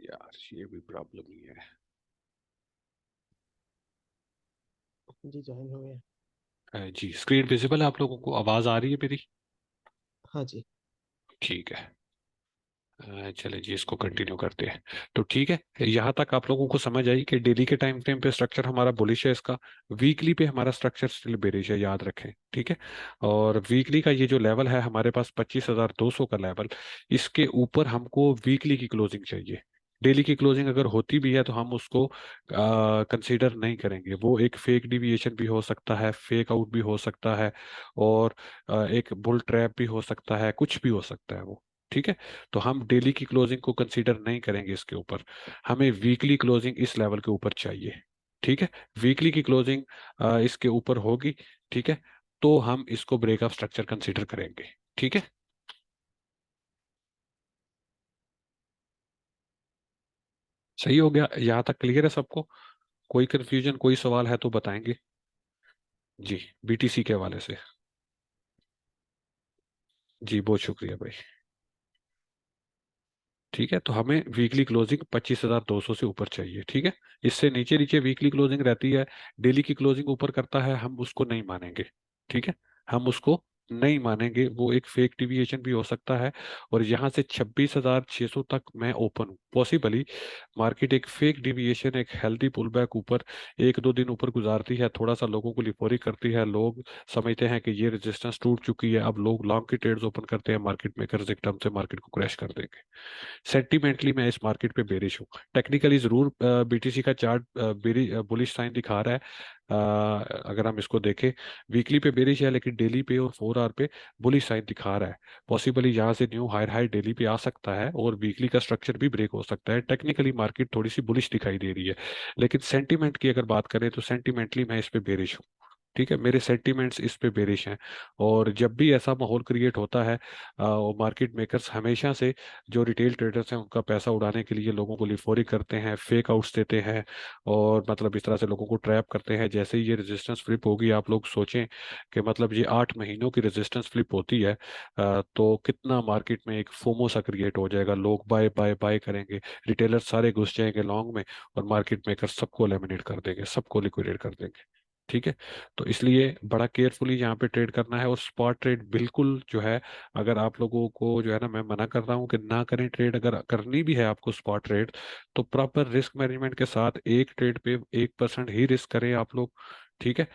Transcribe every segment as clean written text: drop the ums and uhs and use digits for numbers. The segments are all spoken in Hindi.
यार ये भी प्रॉब्लम ही है। जी ज्वाइन हो गया। जी स्क्रीन विजिबल है आप लोगों को, आवाज आ रही है मेरी? हाँ जी। ठीक है। चले जी इसको कंटिन्यू करते हैं। तो ठीक है, यहाँ तक आप लोगों को समझ आई कि डेली के टाइम फ्रेम पे स्ट्रक्चर हमारा बुलिश है इसका। वीकली पे हमारा स्ट्रक्चर स्टिल बेरिश है, याद रखें। ठीक है। और वीकली का ये जो लेवल है हमारे पास 25,200 का लेवल, इसके ऊपर हमको वीकली की क्लोजिंग चाहिए। डेली की क्लोजिंग अगर होती भी है तो हम उसको कंसीडर नहीं करेंगे, वो एक फेक डिविएशन भी हो सकता है, फेक आउट भी हो सकता है, और एक बुल ट्रैप भी हो सकता है, कुछ भी हो सकता है वो। ठीक है। तो हम डेली की क्लोजिंग को कंसीडर नहीं करेंगे इसके ऊपर, हमें वीकली क्लोजिंग इस लेवल के ऊपर चाहिए। ठीक है। वीकली की क्लोजिंग इसके ऊपर होगी। ठीक है। तो हम इसको ब्रेकअप स्ट्रक्चर कंसीडर करेंगे। ठीक है। सही हो गया, यहाँ तक क्लियर है सबको? कोई कंफ्यूजन, कोई सवाल है तो बताएंगे। जी, बीटीसी के हवाले से। जी बहुत शुक्रिया भाई। ठीक है, तो हमें वीकली क्लोजिंग 25,200 से ऊपर चाहिए। ठीक है। इससे नीचे नीचे वीकली क्लोजिंग रहती है, डेली की क्लोजिंग ऊपर करता है, हम उसको नहीं मानेंगे। ठीक है। हम उसको नहीं मानेंगे, वो एक फेक डिविएशन भी हो सकता है। और यहाँ से 26,600 तक मैं ओपन हूँ, पॉसिबली मार्केट एक फेक डिविएशन, एक हेल्दी पुल बैक ऊपर एक दो दिन ऊपर गुजारती है, थोड़ा सा लोगों को लिफोरी करती है, लोग समझते हैं कि ये रेजिस्टेंस टूट चुकी है, अब लोग लॉन्ग की ट्रेड्स ओपन करते हैं, मार्केट मेकर्स एकदम से मार्केट को क्रैश कर देंगे। सेंटिमेंटली मैं इस मार्केट पे बेरिश हूँ। टेक्निकली जरूर बीटीसी का चार्ट बुलिश साइन दिखा रहा है। अगर हम इसको देखें, वीकली पे बेरिश है लेकिन डेली पे और 4 आवर पे बुलिश साइन दिखा रहा है। पॉसिबली यहाँ से न्यू हायर हाई डेली पे आ सकता है और वीकली का स्ट्रक्चर भी ब्रेक हो सकता है। टेक्निकली मार्केट थोड़ी सी बुलिश दिखाई दे रही है, लेकिन सेंटिमेंट की अगर बात करें तो सेंटिमेंटली मैं इस पे बेरिश हूँ। ठीक है, मेरे सेंटिमेंट्स इस पे बेरिश हैं। और जब भी ऐसा माहौल क्रिएट होता है, मार्केट मेकर्स हमेशा से जो रिटेल ट्रेडर्स हैं उनका पैसा उड़ाने के लिए लोगों को लिफोरी करते हैं, फेक आउट्स देते हैं, और मतलब इस तरह से लोगों को ट्रैप करते हैं। जैसे ही ये रेजिस्टेंस फ्लिप होगी, आप लोग सोचें कि मतलब ये 8 महीनों की रेजिस्टेंस फ्लिप होती है, तो कितना मार्केट में एक फोमो सा क्रिएट हो जाएगा, लोग बाय बाय बाय करेंगे, रिटेलर सारे घुस जाएंगे लॉन्ग में, और मार्केट मेकर सबको लेमिनेट कर देंगे, सबको लिक्विडेट कर देंगे। ठीक है। तो इसलिए बड़ा केयरफुली यहाँ पे ट्रेड करना है। और स्पॉट ट्रेड बिल्कुल जो है, अगर आप लोगों को जो है ना, मैं मना कर रहा हूँ कि ना करें ट्रेड। अगर करनी भी है आपको स्पॉट ट्रेड, तो प्रॉपर रिस्क मैनेजमेंट के साथ एक ट्रेड पे 1% ही रिस्क करें आप लोग। ठीक है।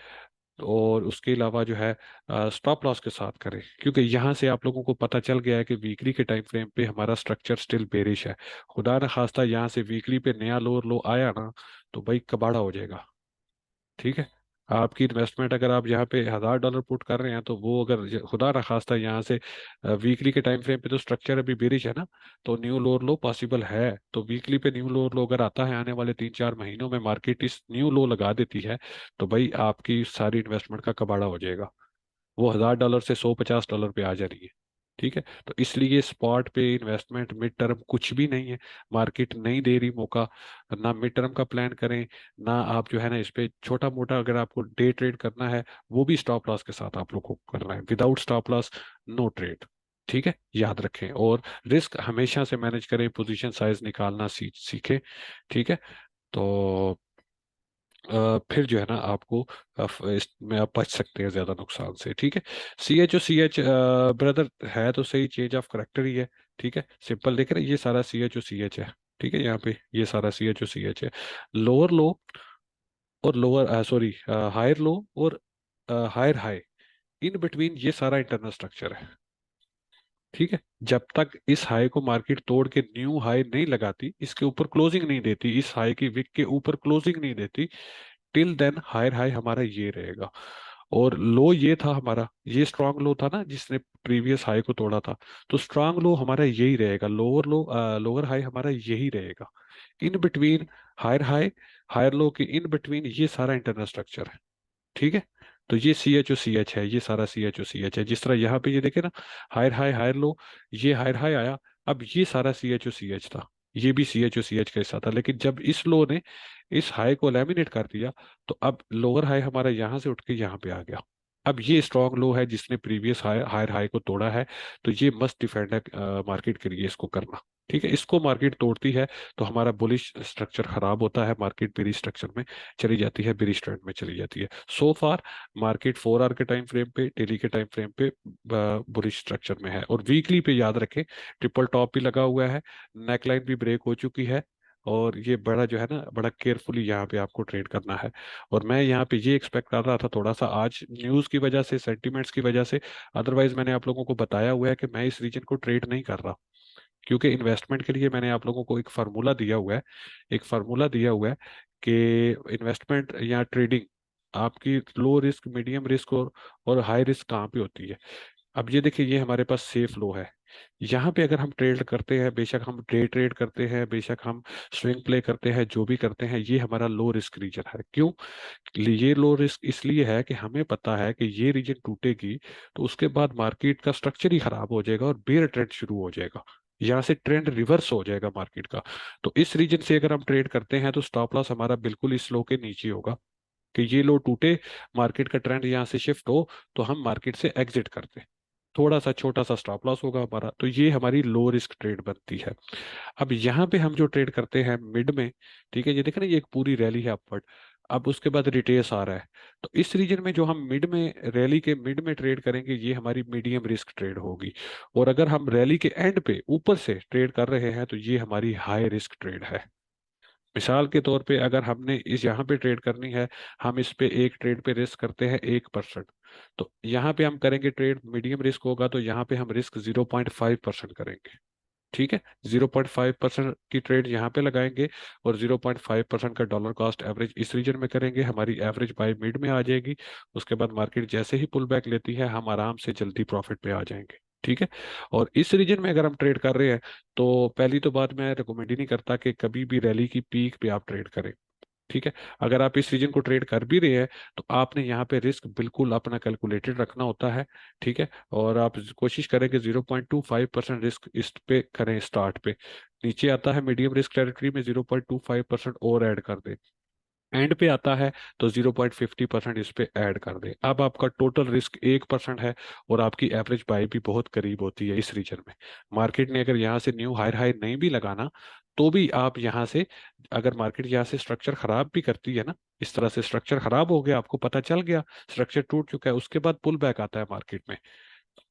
और उसके अलावा जो है स्टॉप लॉस के साथ करें, क्योंकि यहाँ से आप लोगों को पता चल गया है कि वीकली के टाइम फ्रेम पे हमारा स्ट्रक्चर स्टिल बेरिश है। खुदा न खास्ता यहाँ से वीकली पे नया लोअर लो आया ना, तो भाई कबाड़ा हो जाएगा। ठीक है। आपकी इन्वेस्टमेंट अगर आप यहाँ पे $1,000 पुट कर रहे हैं, तो वो अगर खुदा न खास्ता यहाँ से वीकली के टाइम फ्रेम पे तो स्ट्रक्चर अभी बेरिश है ना, तो न्यू लोअर लो पॉसिबल है। तो वीकली पे न्यू लोअर लो अगर आता है आने वाले 3-4 महीनों में, मार्केट इस न्यू लो लगा देती है, तो भाई आपकी सारी इन्वेस्टमेंट का कबाड़ा हो जाएगा। वो $1,000 से $150 पे आ जा रही है। ठीक है। तो इसलिए स्पॉट पे इन्वेस्टमेंट मिड टर्म कुछ भी नहीं है, मार्केट नहीं दे रही मौका। ना मिड टर्म का प्लान करें, ना आप जो है ना इस पे छोटा मोटा अगर आपको डे ट्रेड करना है, वो भी स्टॉप लॉस के साथ आप लोग को करना है। Without stop loss no trade. ठीक है, याद रखें। और रिस्क हमेशा से मैनेज करें, पोजीशन साइज निकालना सीखें। ठीक है। तो फिर जो है ना आपको इसमें आप बच सकते हैं ज्यादा नुकसान से। ठीक है। सी एच ब्रदर है तो सही, चेंज ऑफ करेक्टर ही है। ठीक है, सिंपल देख रहे हैं, ये सारा सी एच है। ठीक है, यहाँ पे ये सारा सी एच है। लोअर लो और लोअर सॉरी हायर लो और हायर हाई, इन बिटवीन ये सारा इंटरनल स्ट्रक्चर है। ठीक है। जब तक इस हाई को मार्केट तोड़ के न्यू हाई नहीं लगाती, इसके ऊपर क्लोजिंग नहीं देती, इस हाई की विक के ऊपर क्लोजिंग नहीं देती, टिल देन हायर हाई हमारा ये रहेगा। और लो ये था हमारा, ये स्ट्रांग लो था ना जिसने प्रीवियस हाई को तोड़ा था, तो स्ट्रांग लो हमारा यही रहेगा, लोअर लो लोअर हाई हमारा यही रहेगा। In between higher high, higher low के इन बिटवीन ये सारा इंटरनल स्ट्रक्चर है। ठीक है। तो ये सी एच है, ये सारा सी एच है। जिस तरह यहाँ पे ये देखे ना, हायर हाई हायर लो, ये हायर हाई आया, अब ये सारा सी एच था, ये भी सी एच का हिस्सा था। लेकिन जब इस लो ने इस हाई को लैमिनेट कर दिया, तो अब लोअर हाई हमारा यहाँ से उठ के यहाँ पे आ गया। अब ये स्ट्रॉन्ग लो है जिसने प्रीवियस हायर हाई को तोड़ा है, तो ये मस्ट डिफेंड है मार्केट के लिए इसको करना। ठीक है, इसको मार्केट तोड़ती है तो हमारा बुलिश स्ट्रक्चर खराब होता है, मार्केट बेरिश स्ट्रक्चर में चली जाती है, बेरिश ट्रेंड में चली जाती है। सो फार मार्केट 4 आवर के टाइम फ्रेम पे, डेली के टाइम फ्रेम पे बुलिश स्ट्रक्चर में है। और वीकली पे याद रखें, ट्रिपल टॉप भी लगा हुआ है, नेकलाइन भी ब्रेक हो चुकी है, और ये बड़ा जो है ना, बड़ा केयरफुली यहाँ पे आपको ट्रेड करना है। और मैं यहाँ पे ये एक्सपेक्ट कर रहा था थोड़ा सा आज न्यूज़ की वजह से, सेंटिमेंट्स की वजह से, अदरवाइज मैंने आप लोगों को बताया हुआ है कि मैं इस रीजन को ट्रेड नहीं कर रहा, क्योंकि इन्वेस्टमेंट के लिए मैंने आप लोगों को एक फार्मूला दिया हुआ है, एक फार्मूला दिया हुआ है कि इन्वेस्टमेंट या ट्रेडिंग आपकी लो रिस्क, मीडियम रिस्क और हाई रिस्क कहाँ पे होती है। अब ये देखिए, ये हमारे पास सेफ लो है, यहाँ पे अगर हम ट्रेड करते हैं, बेशक हम डे ट्रेड करते हैं, बेशक हम स्विंग प्ले करते हैं, जो भी करते हैं, ये हमारा लो रिस्क रीजन है। क्यों ये लो रिस्क इसलिए है कि हमें पता है कि ये रीजन टूटेगी तो उसके बाद मार्केट का स्ट्रक्चर ही खराब हो जाएगा और बेयर ट्रेंड शुरू हो जाएगा, यहाँ से ट्रेंड रिवर्स हो जाएगा मार्केट का। तो इस रीजन से अगर हम ट्रेड करते हैं तो स्टॉप लॉस हमारा बिल्कुल इस लो के नीचे होगा, कि ये लो टूटे, मार्केट का ट्रेंड यहाँ से शिफ्ट हो, तो हम मार्केट से एग्जिट करते, थोड़ा सा छोटा सा स्टॉप लॉस होगा हमारा, तो ये हमारी लो रिस्क ट्रेड बनती है। अब यहाँ पे हम जो ट्रेड करते हैं मिड में, ठीक है, ये देखें ना, ये एक पूरी रैली है अपवर्ड, अब उसके बाद रिटेस आ रहा है, तो इस रीजन में जो हम मिड में, रैली के मिड में ट्रेड करेंगे, ये हमारी मीडियम रिस्क ट्रेड होगी। और अगर हम रैली के एंड पे ऊपर से ट्रेड कर रहे हैं तो ये हमारी हाई रिस्क ट्रेड है। मिसाल के तौर पे अगर हमने इस यहाँ पे ट्रेड करनी है, हम इस पे एक ट्रेड पे रिस्क करते हैं 1%, तो यहाँ पे हम करेंगे ट्रेड, मीडियम रिस्क होगा तो यहाँ पे हम रिस्क 0.5% करेंगे। ठीक है, 0.5% की ट्रेड यहाँ पे लगाएंगे, और 0.5% का डॉलर कॉस्ट एवरेज इस रीजन में करेंगे, हमारी एवरेज बाय मिड में आ जाएगी। उसके बाद मार्केट जैसे ही पुल बैक लेती है हम आराम से जल्दी प्रॉफिट पे आ जाएंगे। ठीक है, और इस रीजन में अगर हम ट्रेड कर रहे हैं तो पहली तो बात, मैं रिकमेंड ही नहीं करता कि कभी भी रैली की पीक पे आप ट्रेड करें। ठीक है, अगर आप इस रीजन को ट्रेड कर भी रहे हैं तो आपने यहाँ पे रिस्क बिल्कुल अपना कैलकुलेटेड रखना होता है। ठीक है, और आप कोशिश करें कि 0.25% रिस्क इस पे करें स्टार्ट पे, नीचे आता है मीडियम रिस्क टेरिटरी में 0.25% और ऐड कर दें, एंड पे आता है तो 0.50% इस पे ऐड कर दें। अब आपका टोटल रिस्क 1% है, और आपकी एवरेज बाई भी बहुत करीब होती है इस रीजन में। मार्केट ने अगर यहाँ से न्यू हायर हाई नहीं भी लगाना, तो भी आप यहाँ से, अगर मार्केट यहाँ से स्ट्रक्चर खराब भी करती है ना, इस तरह से स्ट्रक्चर खराब हो गया, आपको पता चल गया स्ट्रक्चर टूट चुका है, उसके बाद पुल बैक आता है मार्केट में,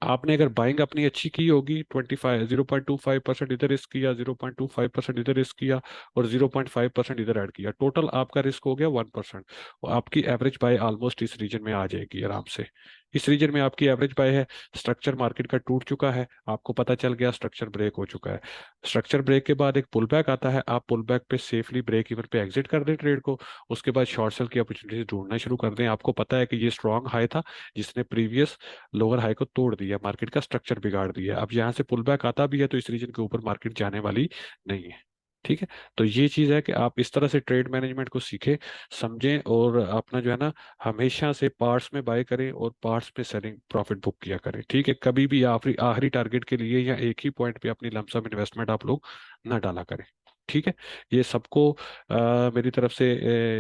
आपने अगर बाइंग अपनी अच्छी की होगी, 0.25% इधर रिस्क किया, 0.25% इधर रिस्क किया, और 0.5% इधर ऐड किया, टोटल आपका रिस्क हो गया 1%। और आपकी एवरेज बाय ऑलमोस्ट इस रीजन में आ जाएगी आराम से। इस रीजन में आपकी एवरेज बाय है, स्ट्रक्चर मार्केट का टूट चुका है, आपको पता चल गया स्ट्रक्चर ब्रेक हो चुका है, स्ट्रक्चर ब्रेक के बाद एक पुल बैक आता है, आप पुल बैक पे सेफली ब्रेक इवन पे एग्जिट कर दें ट्रेड को। उसके बाद शॉर्ट सेल की अपॉर्चुनिटी ढूंढना शुरू कर दें, आपको पता है कि ये स्ट्रांग हाई था जिसने प्रीवियस लोअर हाई को तोड़ दिया, मार्केट का स्ट्रक्चर बिगाड़ दिया, अब यहाँ से पुल बैक आता भी है तो इस रीजन के ऊपर मार्केट जाने वाली नहीं है। ठीक है, तो ये चीज़ है कि आप इस तरह से ट्रेड मैनेजमेंट को सीखें, समझें, और अपना जो है ना, हमेशा से पार्ट्स में बाय करें और पार्ट्स पे सेलिंग प्रॉफिट बुक किया करें। ठीक है, कभी भी आखिरी आखिरी टारगेट के लिए या एक ही पॉइंट पे अपनी लमसम इन्वेस्टमेंट आप लोग ना डाला करें। ठीक है, ये सबको मेरी तरफ से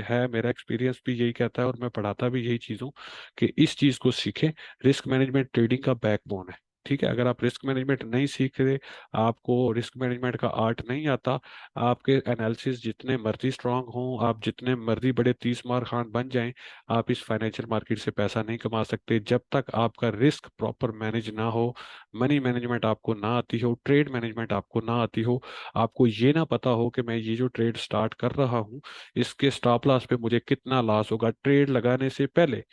है, मेरा एक्सपीरियंस भी यही कहता है और मैं पढ़ाता भी यही चीज़ हूँ कि इस चीज़ को सीखें। रिस्क मैनेजमेंट ट्रेडिंग का बैकबोन है। ठीक है, अगर आप रिस्क मैनेजमेंट नहीं सीख रहे, आपको रिस्क मैनेजमेंट का आर्ट नहीं आता, आपके एनालिसिस जितने मर्जी स्ट्रांग हों, आप जितने मर्जी बड़े 30 मार खान बन जाएं, आप इस फाइनेंशियल मार्केट से पैसा नहीं कमा सकते जब तक आपका रिस्क प्रॉपर मैनेज ना हो, मनी मैनेजमेंट आपको ना आती हो, ट्रेड मैनेजमेंट आपको ना आती हो, आपको ये ना पता हो कि मैं ये जो ट्रेड स्टार्ट कर रहा हूँ इसके स्टॉप लॉस पे मुझे कितना लॉस होगा। ट्रेड लगाने से पहले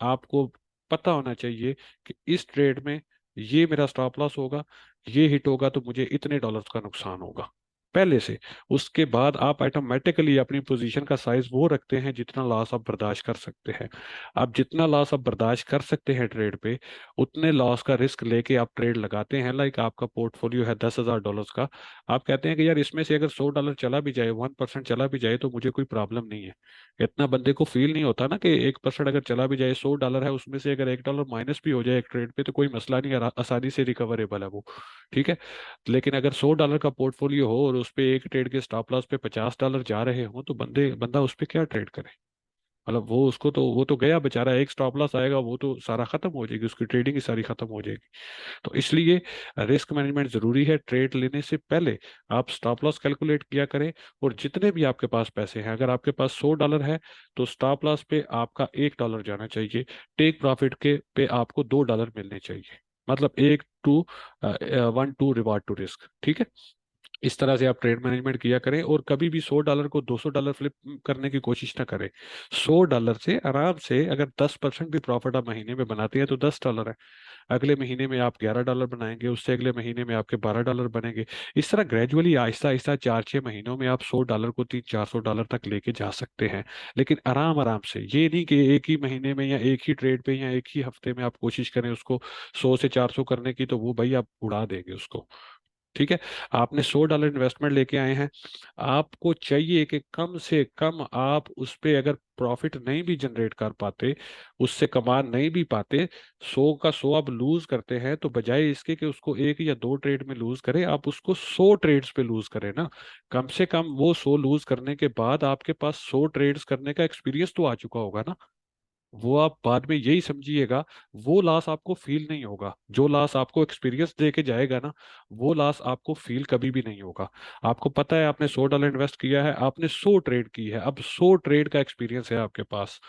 आपको पता होना चाहिए कि इस ट्रेड में ये मेरा स्टॉप लॉस होगा, ये हिट होगा तो मुझे इतने डॉलर्स का नुकसान होगा पहले से। उसके बाद आप ऑटोमेटिकली अपनी पोजीशन का साइज वो रखते हैं जितना लॉस आप बर्दाश्त कर सकते हैं। आप जितना लॉस आप बर्दाश्त कर सकते हैं ट्रेड पे, उतने लॉस का रिस्क लेके आप ट्रेड लगाते हैं। लाइक आपका पोर्टफोलियो है $10,000 का, आप कहते हैं कि यार इसमें से अगर $100 चला भी जाए, 1% चला भी जाए तो मुझे कोई प्रॉब्लम नहीं है। इतना बंदे को फील नहीं होता ना कि 1% अगर चला भी जाए, $100 है उसमें से अगर $1 माइनस भी हो जाए एक ट्रेड पे तो कोई मसला नहीं है, आसानी से रिकवरेबल है वो। ठीक है, लेकिन अगर $100 का पोर्टफोलियो हो और उस पे एक ट्रेड के स्टॉप लॉस पे $50 जा रहे हो तो बंदा उस पे क्या ट्रेड करे। मतलब वो उसको तो, वो तो गया बेचारा, एक स्टॉप लॉस आएगा वो तो सारा खत्म हो जाएगी, उसकी ट्रेडिंग ही सारी खत्म हो जाएगी। तो इसलिए रिस्क मैनेजमेंट जरूरी है। ट्रेड लेने से पहले आप स्टॉप लॉस कैलकुलेट किया करें, और जितने भी आपके पास पैसे हैं, अगर आपके पास $100 है तो स्टॉप लॉस पे आपका $1 जाना चाहिए, टेक प्रॉफिट के पे आपको $2 मिलने चाहिए। मतलब एक to 1 to reward to risk, ठीक है। इस तरह से आप ट्रेड मैनेजमेंट किया करें, और कभी भी $100 को $200 फ्लिप करने की कोशिश ना करें। $100 से आराम से अगर 10% भी प्रॉफिट आप महीने में बनाते हैं तो $10 है। अगले महीने में आप $11 बनाएंगे, उससे अगले महीने में आपके $12 बनेंगे। इस तरह ग्रेजुअली आहिस्ता आहिस्ता 4-6 महीनों में आप $100 को 300-400 तक लेके जा सकते हैं। लेकिन आराम आराम से, ये नहीं कि एक ही महीने में या एक ही ट्रेड पे या एक ही हफ्ते में आप कोशिश करें उसको 100 से 400 करने की, तो वो भाई आप उड़ा देंगे उसको। ठीक है। आपने $100 इन्वेस्टमेंट लेके आए हैं, आपको चाहिए कि कम से कम आप उस पे अगर प्रॉफिट नहीं भी जनरेट कर पाते, उससे कमा नहीं भी पाते, 100 का 100 आप लूज करते हैं, तो बजाय इसके कि उसको एक या दो ट्रेड में लूज करें, आप उसको 100 ट्रेड्स पे लूज करें ना। कम से कम वो 100 लूज करने के बाद आपके पास 100 ट्रेड्स करने का एक्सपीरियंस तो आ चुका होगा ना। वो आप बाद में यही समझिएगा, वो लॉस आपको फील नहीं होगा, जो लॉस आपको एक्सपीरियंस दे के जाएगा ना, वो लॉस आपको फील कभी भी नहीं होगा। आपको पता है आपने $100 इन्वेस्ट किया है, आपने 100 ट्रेड की है, अब 100 ट्रेड का एक्सपीरियंस है आपके पास।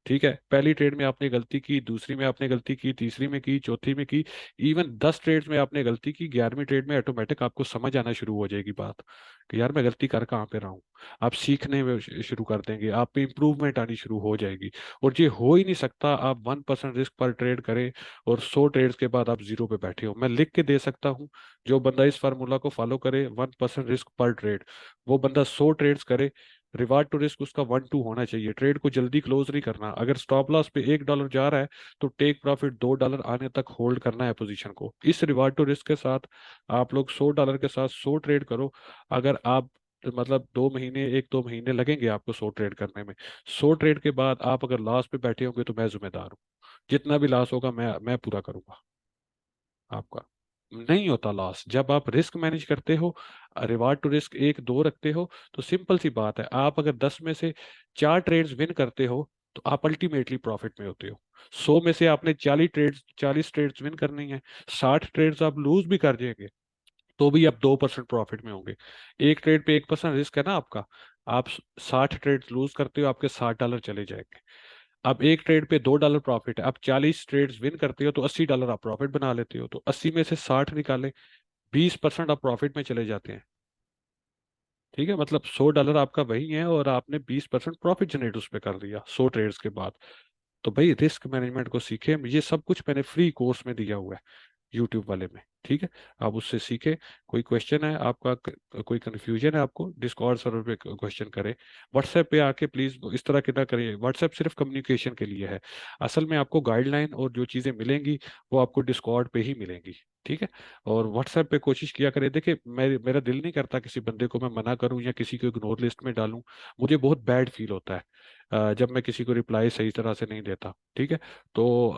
ठीक है, पहली ट्रेड में आपने गलती की, दूसरी में आपने गलती की, तीसरी में की, चौथी में की, इवन 10 ट्रेड्स में आपने गलती की, 11वीं ट्रेड में ऑटोमेटिक आपको समझ आना शुरू हो जाएगी बात कि यार मैं गलती कर कहाँ पे रहा हूँ। आप सीखने में शुरू कर देंगे, आप में इंप्रूवमेंट आनी शुरू हो जाएगी। और ये हो ही नहीं सकता आप 1% रिस्क पर ट्रेड करें और 100 ट्रेड्स के बाद आप जीरो पे बैठे हो। मैं लिख के दे सकता हूँ, जो बंदा इस फार्मूला को फॉलो करे, 1% रिस्क पर ट्रेड, वो बंदा 100 ट्रेड्स करे, रिवार्ड टू रिस्क उसका 1-2 होना चाहिए। ट्रेड को जल्दी क्लोज नहीं करना। अगर स्टॉप लॉस पे $1 जा रहा है तो टेक प्रॉफिट $2 आने तक होल्ड करना है पोजीशन को। इस रिवार्ड टू रिस्क के साथ आप लोग $100 के साथ 100 ट्रेड करो। अगर आप मतलब 2 महीने, 1-2 महीने लगेंगे आपको 100 ट्रेड करने में, 100 ट्रेड के बाद आप अगर लॉस पे बैठे होंगे तो मैं जिम्मेदार हूँ। जितना भी लॉस होगा मैं पूरा करूंगा आपका। नहीं होता लॉस जब आप रिस्क मैनेज करते हो, रिवार्ड टू रिस्क 1-2 रखते हो। तो सिंपल सी बात है, आप अगर 10 में से 4 ट्रेड्स विन करते हो तो आप अल्टीमेटली प्रॉफिट में होते हो। 100 में से आपने 40 ट्रेड्स विन करनी है, 60 ट्रेड्स आप लूज भी कर जाएंगे तो भी आप 2% प्रॉफिट में होंगे। एक ट्रेड पे 1% रिस्क है ना आपका, आप 60 ट्रेड्स लूज करते हो, आपके $60 चले जाएंगे। अब एक ट्रेड पे $2 प्रॉफिट है, आप 40 ट्रेड्स विन करते हो तो $80 आप प्रॉफिट बना लेते हो, तो 80 में से 60 निकाले, 20% आप प्रॉफिट में चले जाते हैं। ठीक है, मतलब $100 आपका वही है और आपने 20% प्रॉफिट जनरेट उस पर कर दिया 100 ट्रेड्स के बाद। तो भाई रिस्क मैनेजमेंट को सीखे, ये सब कुछ मैंने फ्री कोर्स में दिया हुआ है यूट्यूब वाले में। ठीक है, आप उससे सीखे। कोई क्वेश्चन है आपका, कोई कंफ्यूजन है आपको, डिस्कॉर्ड सर्वर पे क्वेश्चन करें। व्हाट्सएप पे आके प्लीज इस तरह के ना करिए, व्हाट्सएप सिर्फ कम्युनिकेशन के लिए है। असल में आपको गाइडलाइन और जो चीज़ें मिलेंगी वो आपको डिस्कॉर्ड पे ही मिलेंगी। ठीक है, और व्हाट्सएप पे कोशिश किया करें। देखिए मेरा दिल नहीं करता किसी बंदे को मैं मना करूं या किसी को इग्नोर लिस्ट में डालूं, मुझे बहुत बैड फील होता है जब मैं किसी को रिप्लाई सही तरह से नहीं देता। ठीक है, तो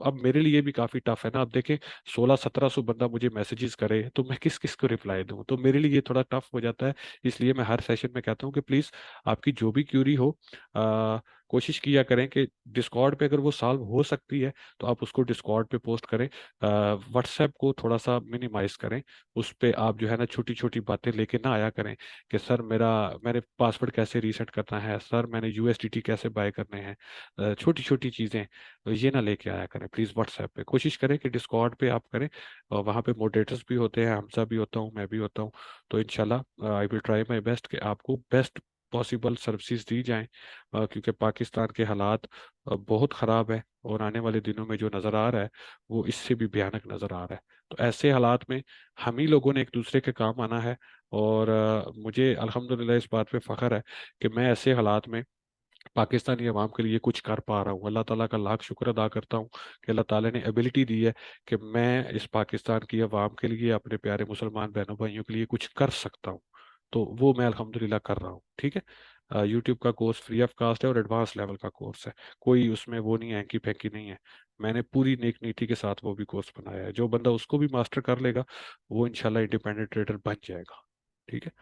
अब मेरे लिए भी काफ़ी टफ है ना। अब देखें 1600-1700 बंदा मुझे मैसेजेस करे तो मैं किस किस को रिप्लाई दूं, तो मेरे लिए ये थोड़ा टफ हो जाता है। इसलिए मैं हर सेशन में कहता हूँ कि प्लीज़ आपकी जो भी क्यूरी हो, आ, कोशिश किया करें कि डिस्कॉर्ड पे अगर वो सॉल्व हो सकती है तो आप उसको डिस्कॉर्ड पे पोस्ट करें। व्हाट्सएप को थोड़ा सा मिनिमाइज करें, उस पे आप जो है ना छोटी छोटी बातें लेके ना आया करें कि सर मैंने पासवर्ड कैसे रीसेट करना है, सर मैंने यूएसडीटी कैसे बाय करने हैं, छोटी छोटी चीज़ें तो ये ना लेके आया करें प्लीज़। व्हाट्सएप पे कोशिश करें कि डिस्कॉर्ड पे आप करें, और वहाँ पे मोडरेटर्स भी होते हैं, हमजा भी होता हूँ, मैं भी होता हूँ। तो इंशाल्लाह I will try my best कि आपको बेस्ट पॉसिबल सर्विसेज दी जाएं, क्योंकि पाकिस्तान के हालात बहुत ख़राब है, और आने वाले दिनों में जो नज़र आ रहा है वो इससे भी भयानक नज़र आ रहा है। तो ऐसे हालात में हम ही लोगों ने एक दूसरे के काम आना है। और मुझे अल्हम्दुलिल्लाह इस बात पे फ़ख्र है कि मैं ऐसे हालात में पाकिस्तानी अवाम के लिए कुछ कर पा रहा हूँ। अल्लाह ताला का लाख शुक्र अदा करता हूँ कि अल्लाह ताला ने एबिलिटी दी है कि मैं इस पाकिस्तान की अवाम के लिए, अपने प्यारे मुसलमान बहनों भाइयों के लिए कुछ कर सकता हूँ। तो वो मैं अल्हम्दुलिल्लाह कर रहा हूँ। ठीक है, यूट्यूब का कोर्स फ्री ऑफ कास्ट है और एडवांस लेवल का कोर्स है, कोई उसमें वो नहीं है, हैंकी पैंकी नहीं है। मैंने पूरी नेक नीति के साथ वो भी कोर्स बनाया है, जो बंदा उसको भी मास्टर कर लेगा वो इंशाल्लाह इंडिपेंडेंट ट्रेडर बन जाएगा। ठीक है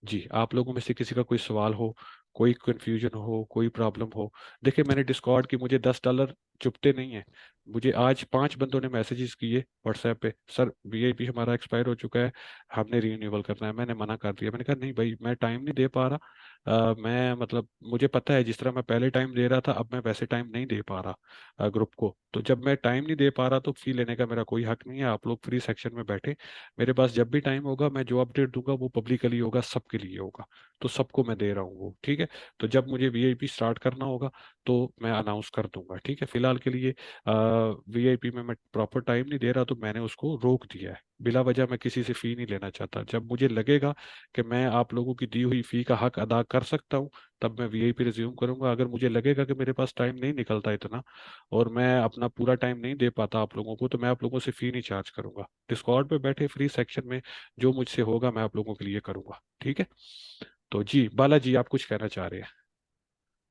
जी, आप लोगों में से किसी का कोई सवाल हो कोई कंफ्यूजन हो, कोई प्रॉब्लम हो। देखिए मैंने डिस्कॉर्ड की, मुझे $10 चुभते नहीं है। मुझे आज 5 बंदों ने मैसेजेस किए व्हाट्सएप पे, सर वीआईपी हमारा एक्सपायर हो चुका है, हमने रीन्यूअल करना है। मैंने मना कर दिया, मैंने कहा नहीं भाई, मैं टाइम नहीं दे पा रहा। मैं मतलब मुझे पता है जिस तरह मैं पहले टाइम दे रहा था, अब मैं वैसे टाइम नहीं दे पा रहा ग्रुप को। तो जब मैं टाइम नहीं दे पा रहा तो फी लेने का मेरा कोई हक नहीं है। आप लोग फ्री सेक्शन में बैठे, मेरे पास जब भी टाइम होगा मैं जो अपडेट दूंगा वो पब्लिकली होगा, सबके लिए होगा। तो सबको मैं दे रहा हूँ वो, ठीक है। तो जब मुझे वीआईपी स्टार्ट करना होगा तो मैं अनाउंस कर दूंगा, ठीक है। फिलहाल के लिए वीआईपी में मैं प्रॉपर टाइम नहीं दे रहा, तो मैंने उसको रोक दिया है। बिला वजह मैं किसी से फी नहीं लेना चाहता। जब मुझे लगेगा कि मैं आप लोगों की दी हुई फी का हक अदा कर सकता हूँ, तब मैं वीआईपी रिज्यूम करूंगा। अगर मुझे लगेगा कि मेरे पास टाइम नहीं निकलता इतना, और मैं अपना पूरा टाइम नहीं दे पाता आप लोगों को, तो मैं आप लोगों से फी नहीं चार्ज करूंगा। डिस्कॉर्ड पे बैठे फ्री सेक्शन में जो मुझसे होगा मैं आप लोगों के लिए करूंगा, ठीक है। तो जी बालाजी, आप कुछ कहना चाह रहे हैं?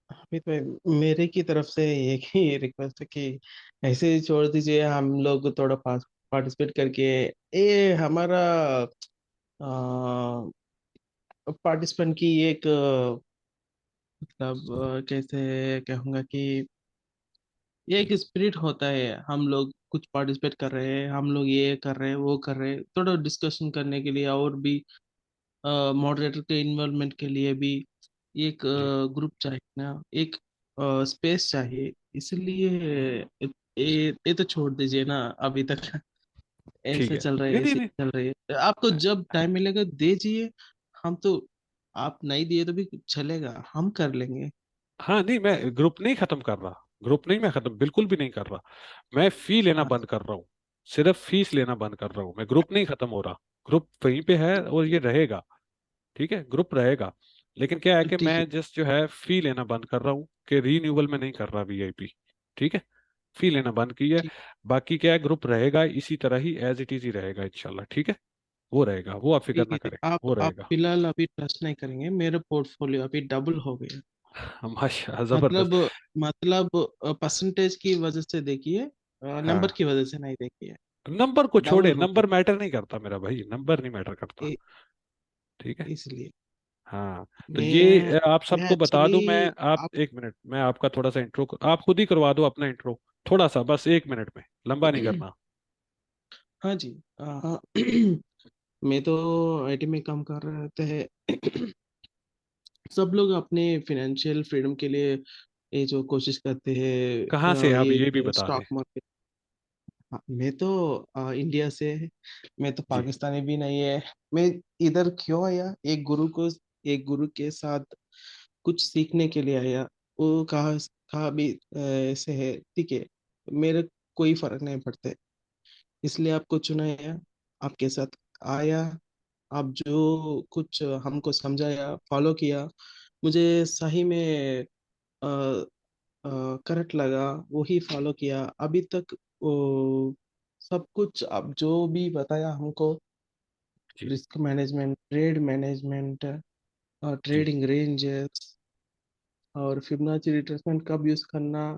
अभी तो मेरे की तरफ से एक ही रिक्वेस्ट है कि ऐसे ही छोड़ दीजिए, हम लोग थोड़ा पार्टिसिपेट करके ये हमारा पार्टिसिपेंट की एक मतलब कैसे कहूँगा कि ये एक स्पिरिट होता है। हम लोग कुछ पार्टिसिपेट कर रहे हैं, हम लोग ये कर रहे हैं वो कर रहे हैं, थोड़ा डिस्कशन करने के लिए और भी मॉडरेटर के इन्वॉल्वमेंट के लिए भी एक जी ग्रुप चाहिए ना, एक स्पेस चाहिए। इसलिए ये तो छोड़ दीजिए ना अभी तक। ठीक ऐसे है, चल रहे नहीं नहीं ऐसे नहीं। चल रही है, आपको जब टाइम मिलेगा दीजिए। हम तो, आप नहीं दिए तो भी चलेगा, हम कर लेंगे। हाँ नहीं, मैं ग्रुप नहीं खत्म कर रहा। ग्रुप नहीं, मैं खत्म बिल्कुल भी नहीं कर रहा। मैं फी लेना हाँ बंद कर रहा हूँ। सिर्फ फीस लेना बंद कर रहा हूँ मैं, ग्रुप नहीं खत्म हो रहा। ग्रुप वहीं पे है और ये रहेगा, ठीक है, ग्रुप रहेगा। लेकिन क्या है कि ठीक है। मैं जस्ट जो है फी लेना बंद कर रहा हूँ, कि रीन्यूअल में नहीं कर रहा वीआईपी, ठीक है। फी लेना बंद की है। ठीक बाकी क्या है, ग्रुप रहेगा इसी तरह ही, एज इट इज ही रहेगा इंशाल्लाह, ठीक है। वो रहेगा, वो आप फिक्र ठीक ना है। करें, आप वो आप रहेगा। फिलहाल अभी ट्रस्ट नहीं करेंगे, मेरा पोर्टफोलियो अभी डबल हो गया। माशा मतलब जबरदस्त। मतलब परसेंटेज की वजह से देखिए, नंबर हाँ, की वजह से नहीं देखिए। नंबर को छोड़े, डबल हो नंबर गया। मैटर नहीं करता मेरा भाई, नंबर नहीं मैटर करता, इ- ठीक है। इसलिए हाँ। तो ये मैं आप मैं सबको बता एक्चुअली दूं मैं। आप आप 1 मिनट, मैं आपका थोड़ा सा इंट्रो, आप खुद ही करवा दो अपना इंट्रो, थोड़ा सा बस 1 मिनट में, लंबा नहीं करना। हाँ जी। मैं तो आईटी में काम कर रहे थे। सब लोग अपने फिनेंशियल फ्रीडम के लिए ये जो कोशिश करते हैं, कहाँ से आप ये भी ये बता दें? Stock market. हाँ, मैं तो इंडिया से, मैं तो जी पाकिस्तानी भी नहीं है। मैं इधर क्यों आया, एक गुरु के साथ कुछ सीखने के लिए आया। वो कहा कहा भी ऐसे है, ठीक है, मेरे कोई फर्क नहीं पड़ते। इसलिए आपको चुना है, आपके साथ आया। आप जो कुछ हमको समझाया, फॉलो किया, मुझे सही में करेक्ट लगा, वही फॉलो किया अभी तक। वो सब कुछ आप जो भी बताया हमको, जी रिस्क मैनेजमेंट, ट्रेड मैनेजमेंट, जी ट्रेडिंग रेंजेस, और फिबोनाची रिट्रेसमेंट कब यूज करना,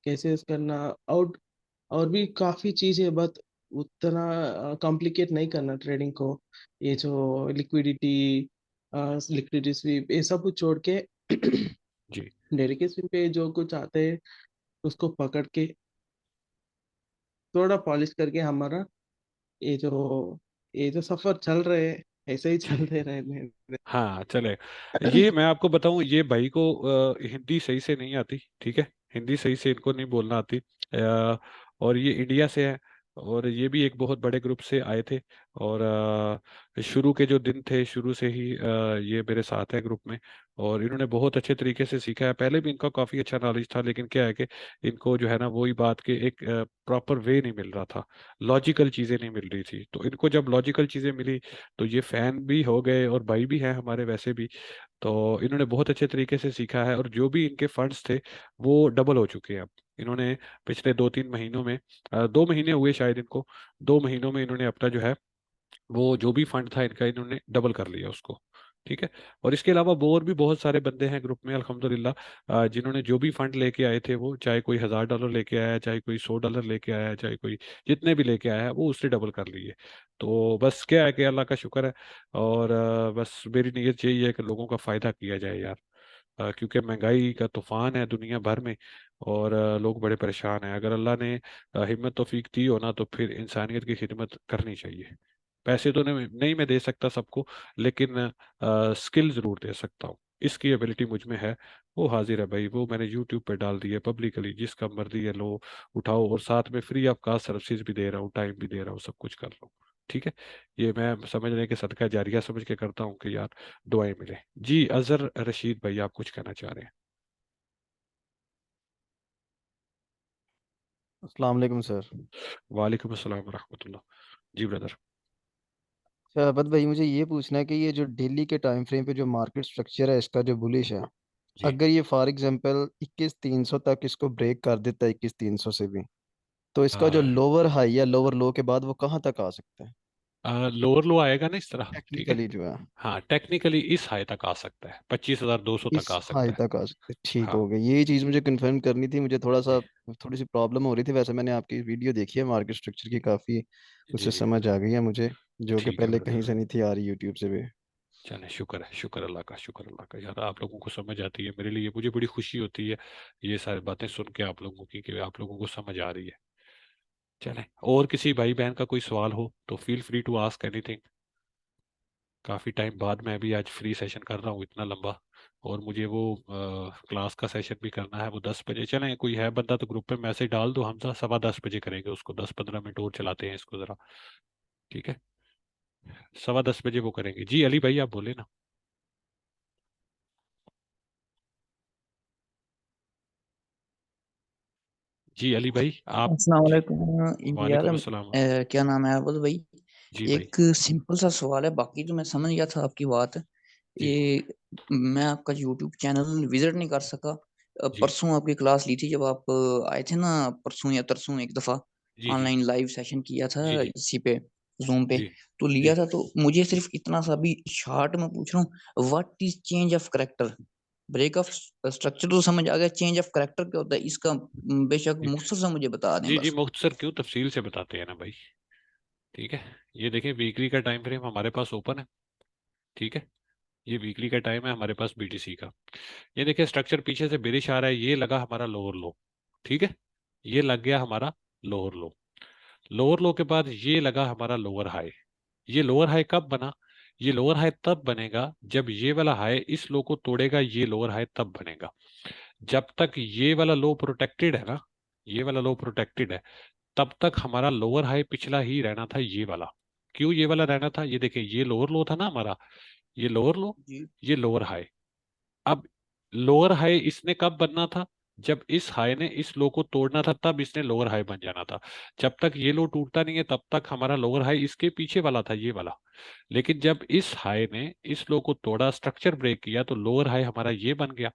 कैसे यूज करना, और भी काफी चीजें। बट उतना कॉम्प्लिकेट नहीं करना ट्रेडिंग को। ये जो लिक्विडिटी स्वीप ये सब कुछ छोड़ के जी। डेरिवेटिव स्वीप पे जो कुछ आते हैं उसको पकड़ के थोड़ा पॉलिश करके हमारा ये जो ये जो सफर चल रहे हैं ऐसे ही जी चलते रहने हाँ चले। ये मैं आपको बताऊं, ये भाई को हिंदी सही से नहीं आती, ठीक है। हिंदी सही से इनको नहीं बोलना आती। और ये इंडिया से है, और ये भी एक बहुत बड़े ग्रुप से आए थे। और शुरू के जो दिन थे, शुरू से ही ये मेरे साथ है ग्रुप में। और इन्होंने बहुत अच्छे तरीके से सीखा है। पहले भी इनका काफ़ी अच्छा नॉलेज था, लेकिन क्या है कि इनको जो है ना वही बात के एक प्रॉपर वे नहीं मिल रहा था, लॉजिकल चीज़ें नहीं मिल रही थी। तो इनको जब लॉजिकल चीज़ें मिली, तो ये फैन भी हो गए, और भाई भी हैं हमारे वैसे भी। तो इन्होंने बहुत अच्छे तरीके से सीखा है, और जो भी इनके फंड्स थे वो डबल हो चुके हैं अब। इन्होंने पिछले 2-3 महीनों में, 2 महीने हुए शायद इनको, 2 महीनों में इन्होंने अपना जो है वो जो भी फंड था इनका, इन्होंने डबल कर लिया उसको, ठीक है। और इसके अलावा वो और भी बहुत सारे बंदे हैं ग्रुप में अल्हम्दुलिल्लाह, जिन्होंने जो भी फंड लेके आए थे, वो चाहे कोई $1000 लेके आया, चाहे कोई $100 लेके आया, चाहे कोई जितने भी लेके आया है, वो उससे डबल कर लिए। तो बस क्या है कि अल्लाह का शुक्र है। और बस मेरी नीयत यही है कि लोगों का फायदा किया जाए यार। क्योंकि महंगाई का तूफान है दुनिया भर में, और लोग बड़े परेशान हैं। अगर अल्लाह ने हिम्मत तौफीक दी हो ना, तो फिर इंसानियत की खिदमत करनी चाहिए। पैसे तो नहीं नहीं मैं दे सकता सबको, लेकिन स्किल ज़रूर दे सकता हूँ। इसकी एबिलिटी मुझ में है। वो हाजिर है भाई, वो मैंने यूट्यूब पे डाल दी है पब्लिकली, जिसका मर्जी है लो उठाओ, और साथ में फ्री ऑफ कास्ट सर्विसेज भी दे रहा हूँ, टाइम भी दे रहा हूँ, सब कुछ कर रहा हूँ। ठीक है। ये मैं समझने के सदका जारिया समझ के करता हूँ कि यार दुआएं मिले। जी अजहर रशीद भाई, आप कुछ कहना चाह रहे हैं? अस्सलाम वालेकुम सर। वालेकुम अस्सलाम रहमतुल्लाह। जी ब्रदर। अच्छा अबद भाई, मुझे ये पूछना है कि ये जो डेली के टाइम फ्रेम पे जो मार्केट स्ट्रक्चर है इसका जो बुलिश है, जी अगर ये फॉर एग्जांपल 21,300 तक इसको ब्रेक कर देता है, 21,300 से भी, तो इसका जो लोअर हाई या लोअर लो के बाद वो कहाँ तक आ सकता है लोअर लो आएगा ना इस तरह, ठीक है। टेक्निकली जो है? हाँ, टेक्निकली इस हाई तक आ सकता है, 25,200 तक इस आ सकता हाई है। तक आ सकते हैं, ठीक हाँ। हो गया। ये चीज़ मुझे कंफर्म करनी थी, मुझे जी थोड़ी सी प्रॉब्लम हो रही थी। वैसे मैंने आपकी वीडियो देखी है मार्केट स्ट्रक्चर की, काफ़ी जी उससे जी। समझ आ गई है मुझे, जो कि ठीक है पहले कहीं ब्रदर। से नहीं थी आ रही यूट्यूब से भी। चले, शुक्र है, शुक्र अल्लाह का, शुक्र अल्लाह का यार, आप लोगों को समझ आती है, मेरे लिए मुझे बड़ी खुशी होती है ये सारी बातें सुन के आप लोगों की, कि आप लोगों को समझ आ रही है। चले, और किसी भाई बहन का कोई सवाल हो तो feel free to ask anything. काफ़ी टाइम बाद मैं भी आज फ्री सेशन कर रहा हूँ इतना लंबा, और मुझे वो क्लास का सेशन भी करना है, वो 10 बजे। चलें, कोई है बंदा तो ग्रुप पे मैसेज डाल दो, हम 10:15 करेंगे उसको, 10-15 मिनट और चलाते हैं इसको ज़रा। ठीक है, 10:15 वो करेंगे। जी अली भाई, आप बोले ना। जी अली भाई, आप। अस्सलाम जी। वालेकुम यार, वालेकुम अस्सलाम। क्या नाम है अवध भाई? जी भाई। एक सिंपल सा सवाल है, बाकी तो मैं समझ गया था आपकी बात। जी ये मैं आपका यूट्यूब चैनल विजिट नहीं कर सका। जी परसों आपकी क्लास ली थी जब आप आए थे ना, परसों या तरसों एक दफ़ा जी जी ऑनलाइन लाइव सेशन किया था जी जी इसी पे, जूम पे। जी तो जी। लिया था, तो मुझे सिर्फ इतना सा भी शॉर्ट में पूछ रहा हूँ, what is change of character? Break of structure तो समझ आ गया, चेंज ऑफ करेक्टर क्या होता है इसका? बेशक जी मुख्तसर से मुझे बता दें जी जी, बस। मुख्तसर क्यों, तफसील से बताते हैं ना भाई। ठीक है। ये देखें, वीकली का टाइम फ्रेम हमारे पास ओपन है। ठीक है। ये वीकली का टाइम है हमारे पास बीटीसी का। ये देखिए, स्ट्रक्चर पीछे से बेरिश आ रहा है, ये लगा हमारा लोअर लो। ठीक है। ये लग गया हमारा लोअर लो। लोअर लो के बाद ये लगा हमारा लोअर हाई। ये लोअर हाई कब बना? ये लोअर हाई तब बनेगा जब ये वाला हाई इस लो को तोड़ेगा, ये लोअर हाई तब बनेगा। जब तक ये वाला लो प्रोटेक्टेड है ना, ये वाला लो प्रोटेक्टेड है, तब तक हमारा लोअर हाई पिछला ही रहना था, ये वाला। क्यों ये वाला रहना था? ये देखिए, ये लोअर लो था ना हमारा, ये लोअर लो, जी ये लोअर हाई। अब लोअर हाई इसने कब बनना था? जब इस हाई ने इस लो को तोड़ना था, तब इसने लोअर हाई बन जाना था। जब तक ये लो टूटता नहीं है, तब तक हमारा लोअर हाई इसके पीछे वाला था, ये वाला। लेकिन जब इस हाई ने इस लो को तोड़ा, स्ट्रक्चर ब्रेक किया, तो लोअर हाई हमारा ये बन गया,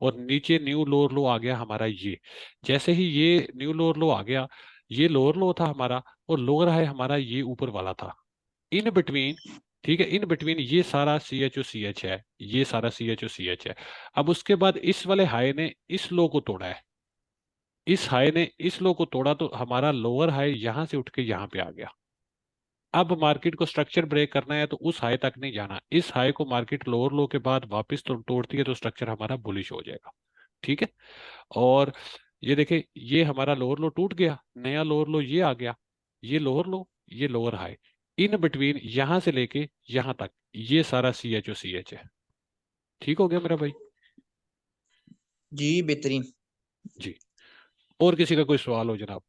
और नीचे न्यू लोअर लो आ गया हमारा ये। जैसे ही ये न्यू लोअर लो आ गया, ये लोअर लो था हमारा, और लोअर हाई हमारा ये ऊपर वाला था, इन बिटवीन। ठीक है, इन बिटवीन ये सारा CHO CH है, ये सारा CHO CH है। अब उसके बाद इस वाले हाई ने इस लो को तोड़ा है, इस हाई ने इस लो को तोड़ा, तो हमारा लोअर हाई यहां से उठ के यहां पे आ गया। अब मार्केट को स्ट्रक्चर ब्रेक करना है तो उस हाई तक नहीं जाना, इस हाई को मार्केट लोअर लो के बाद वापस तोड़ती है, तो स्ट्रक्चर हमारा बुलिश हो जाएगा। ठीक है। और ये देखें, ये हमारा लोअर लो टूट गया, नया लोअर लो ये आ गया, ये लोअर लो, ये लोअर हाई, इन बिटवीन यहां से लेके यहां तक ये सारा CHO CH है। ठीक हो गया मेरा भाई? जी, बेहतरीन। जी। और किसी का कोई सवाल हो जनाब?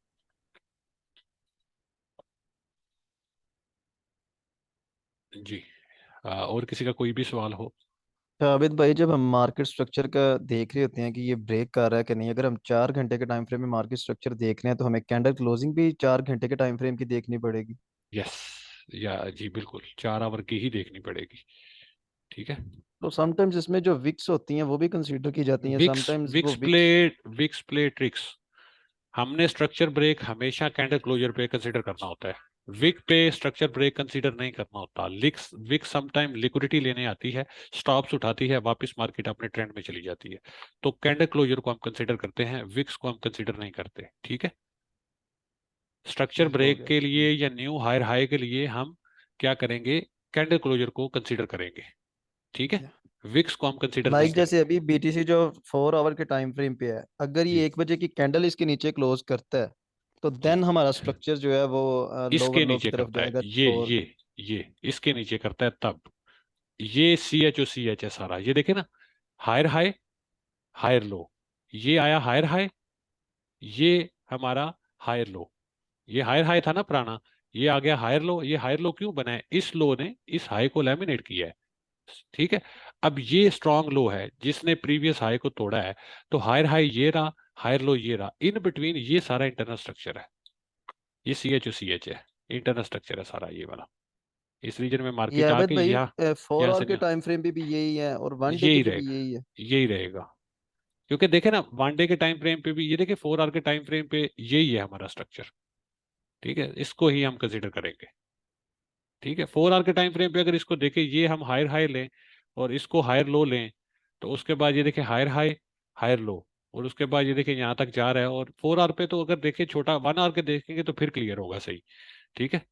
जी। और किसी का कोई भी सवाल हो? अच्छा आबिद भाई, जब हम मार्केट स्ट्रक्चर का देख रहे होते हैं कि ये ब्रेक कर रहा है कि नहीं, अगर हम 4 घंटे के टाइम फ्रेम में मार्केट स्ट्रक्चर देख रहे हैं, तो हमें कैंडल क्लोजिंग भी 4 घंटे के टाइम फ्रेम की देखनी पड़ेगी? यस। या जी बिल्कुल, 4 आवर की ही देखनी पड़ेगी। ठीक है। तो समटाइम्स इसमें जो विक्स होती हैं वो भी कंसीडर की जाती हैं, विक्स समटाइम्स वो wicks play wicks. Wicks play tricks. हमने स्ट्रक्चर ब्रेक हमेशा कैंडल क्लोजर पे कंसीडर करना होता है। विक पे स्ट्रक्चर ब्रेक कंसीडर नहीं करना होता। लिक्स विक समटाइम लिक्विडिटी लेने आती है, स्टॉप्स उठाती है, वापस मार्केट अपने ट्रेंड में चली जाती है। तो कैंडल क्लोजर को हम कंसीडर करते हैं, विक्स को हम कंसीडर नहीं करते। ठीक है। स्ट्रक्चर ठीक हो ब्रेक गया, के लिए ठीक। या न्यू हायर हाई के लिए हम क्या करेंगे? कैंडल क्लोजर को कंसीडर करेंगे। ठीक है। विक्स को हम कंसीडर लाइक नहीं करें। जैसे अभी बीटीसी जो 4 आवर के टाइम फ्रेम पे है, अगर जी ये 1 बजे की कैंडल इसके नीचे क्लोज करता है तो जी, देन हमारा स्ट्रक्चर जो है वो लोअर इसके लो की नीचे तरफ करता है, जाएगा ये फोर। ये इसके नीचे करता है तब। ये CHO CH है सारा, ये देखे ना, हायर हाई हायर लो, ये आया हायर हाई, ये हमारा हायर लो, ये हायर हाई था ना पुराना, ये आ गया हायर लो। ये हायर लो क्यों बना है? इस लो ने इस हाई को लैमिनेट किया है, ठीक है। अब ये स्ट्रांग लो है जिसने प्रीवियस हाई को तोड़ा है, तो हायर हाई ये रहा, हायर लो ये रहा, इन बिटवीन ये सारा इंटरनल स्ट्रक्चर है, ये CHO CH है, इंटरनल स्ट्रक्चर है सारा ये वाला। इस रीजन में ये मार्केट अवैध आके भाई यहाँ, 4 आवर से के ना, टाइम फ्रेम पे भी यही है और 1 डे के यही पे भी रहेगा, यही है। यही रहेगा। क्योंकि देखे ना 1 डे के टाइम फ्रेम पे भी ये देखे, 4 आवर के टाइम फ्रेम पे यही है हमारा स्ट्रक्चर, ठीक है, इसको ही हम कंसिडर करेंगे, ठीक है। 4 आवर के टाइम फ्रेम पे अगर इसको देखें, ये हम हायर हाई लें और इसको हायर लो लें, तो उसके बाद ये देखें हायर हाई हायर लो, और उसके बाद ये देखें यहाँ तक जा रहा है। और 4 आवर पे तो अगर देखें, छोटा 1 आवर के देखेंगे तो फिर क्लियर होगा सही, ठीक है।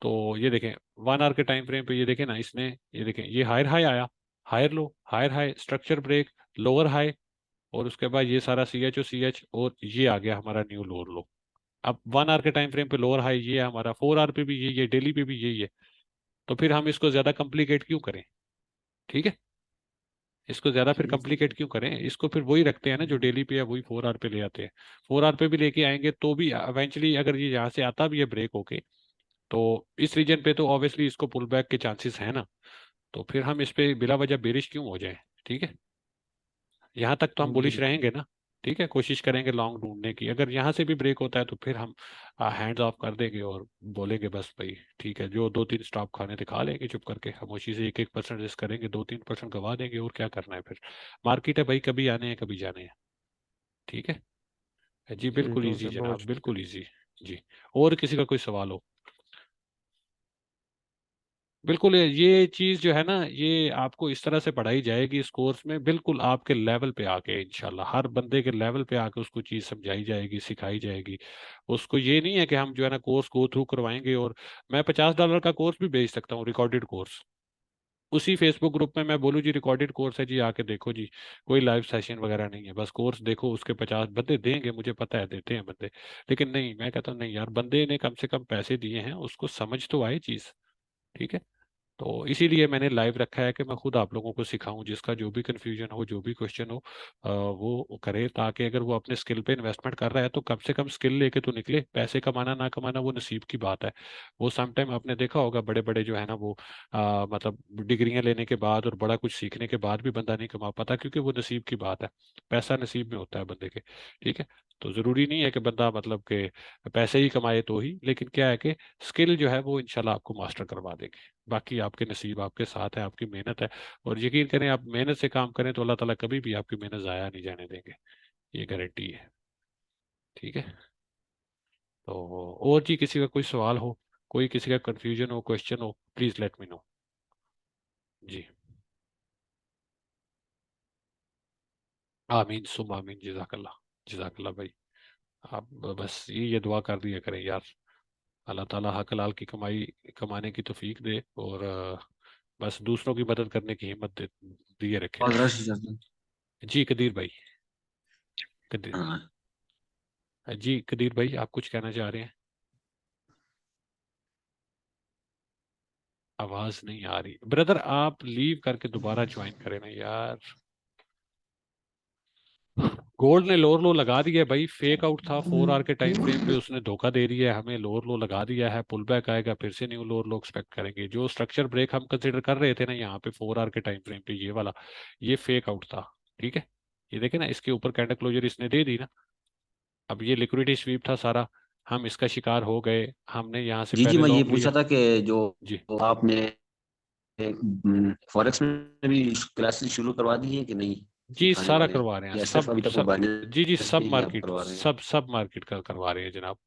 तो ये देखें 1 आवर के टाइम फ्रेम पे ये देखें ना, इसने ये देखें, ये हायर हाई आया, higher low, higher high, structure break, lower high, और उसके बाद ये सारा CHO CH, और ये आ गया हमारा न्यू लोअर लो। अब 1 आवर के टाइम फ्रेम पे लोअर हाई ये है हमारा, 4 आवर पे भी यही है, डेली पे भी यही है, तो फिर हम इसको ज्यादा कॉम्प्लिकेट क्यों करें, ठीक है। इसको ज्यादा फिर जी कॉम्प्लिकेट क्यों करें, इसको फिर वही रखते हैं ना जो डेली पे है, वही 4 आवर पे ले आते हैं। 4 आवर पे भी लेके आएंगे तो भी इवेंचुअली अगर ये यहाँ से आता भी है ब्रेक होके, तो इस रीजन पे तो ऑब्वियसली इसको पुल बैक के चांसेस है ना, तो फिर हम इस पे बिला वजह बेरिश क्यों हो जाए, ठीक है। यहाँ तक तो हम बुलिश बिल्कुल। रहेंगे ना, ठीक है, कोशिश करेंगे लॉन्ग ढूंढने की। अगर यहाँ से भी ब्रेक होता है तो फिर हम हैंड्स ऑफ कर देंगे और बोलेंगे बस भाई ठीक है, जो 2-3 स्टॉप खाने थे खा लेंगे चुप करके, खामोशी से 1-1% रिस्क करेंगे, 2-3% गवा देंगे, और क्या करना है फिर। मार्केट है भाई, कभी आने हैं कभी जाने हैं, ठीक है। जी बिल्कुल बिल्कुल इजी सर, बहुत जनाब, शुक्रिया। बिल्कुल इजी। जी, और किसी का कोई सवाल हो? बिल्कुल, ये चीज जो है ना, ये आपको इस तरह से पढ़ाई जाएगी इस कोर्स में, बिल्कुल आपके लेवल पे आके, इंशाल्लाह हर बंदे के लेवल पे आके उसको चीज समझाई जाएगी, सिखाई जाएगी। उसको ये नहीं है कि हम जो है ना कोर्स गो थ्रू करवाएंगे, और मैं $50 का कोर्स भी भेज सकता हूँ, रिकॉर्डेड कोर्स, उसी फेसबुक ग्रुप में मैं बोलूँ जी रिकॉर्डेड कोर्स है जी, आके देखो जी, कोई लाइव सेशन वगैरह नहीं है, बस कोर्स देखो, उसके 50 बंदे देंगे, मुझे पता है देते हैं बंदे। लेकिन नहीं, मैं कहता हूँ नहीं यार, बंदे ने कम से कम पैसे दिए हैं, उसको समझ तो आए चीज, ठीक है। तो इसीलिए मैंने लाइव रखा है कि मैं खुद आप लोगों को सिखाऊं, जिसका जो भी कंफ्यूजन हो, जो भी क्वेश्चन हो, वो करे, ताकि अगर वो अपने स्किल पे इन्वेस्टमेंट कर रहा है तो कम से कम स्किल लेके तो निकले। पैसे कमाना ना कमाना वो नसीब की बात है। वो सम टाइम आपने देखा होगा, बड़े बड़े जो है ना वो मतलब डिग्रियां लेने के बाद और बड़ा कुछ सीखने के बाद भी बंदा नहीं कमा पाता, क्योंकि वो नसीब की बात है, पैसा नसीब में होता है बंदे के, ठीक है। तो जरूरी नहीं है कि बंदा मतलब कि पैसे ही कमाए तो ही, लेकिन क्या है कि स्किल जो है वो इंशाल्लाह आपको मास्टर करवा देंगे। बाकी आपके नसीब आपके साथ है, आपकी मेहनत है, और यकीन करें आप मेहनत से काम करें तो अल्लाह ताला कभी भी आपकी मेहनत जाया नहीं जाने देंगे, ये गारंटी है, ठीक है। तो और जी किसी का कोई सवाल हो, कोई किसी का कंफ्यूजन हो, क्वेश्चन हो, प्लीज लेट मी नो। जी, आमीन सुम आमीन, जजाकल्ला, जजाकल्ला भाई। आप बस ये दुआ कर दिया करें यार, अल्लाह ताला हक हलाल की कमाई कमाने की तौफीक दे, और बस दूसरों की मदद करने की हिम्मत दिए रखे। और रश जल्दी। जी कदीर भाई, कदीर, हाँ, जी कदीर भाई, आप कुछ कहना चाह रहे हैं? आवाज नहीं आ रही ब्रदर, आप लीव करके दोबारा ज्वाइन करें ना यार। गोल्ड ने लोअर लो लगा दिया है भाई, फेक आउट था 4 आवर के टाइम फ्रेम पे, उसने धोखा दे दिया है हमें, लोअर लो लगा दिया है, पुल बैक आएगा, फिर से न्यू लोअर लो एक्सपेक्ट करेंगे। जो स्ट्रक्चर ब्रेक हम कंसिडर कर रहे थे ना यहाँ पे 4 आवर के टाइम फ्रेम पे, ये वाला, ये फेक आउट था, ठीक है। ये देखे ना, इसके ऊपर कैंडल क्लोजर इसने दे दी ना, अब ये लिक्विडिटी स्वीप था सारा, हम इसका शिकार हो गए, हमने यहाँ से जी जी, पहले मैं ये लॉन्ग पूछ लिया। रहा था कि जो जी आपने फॉरेक्स में भी क्लासेस शुरू करवा दी है कि नहीं, जी, सिखाने सारा वाले हैं, करवा रहे हैं, या सिर्फ सब अभी तक वो सब, जी जी, बाइनर्स पे सब ही आप मार्केट, करवा रहे हैं? सब मार्केट का करवा रहे हैं जनाब।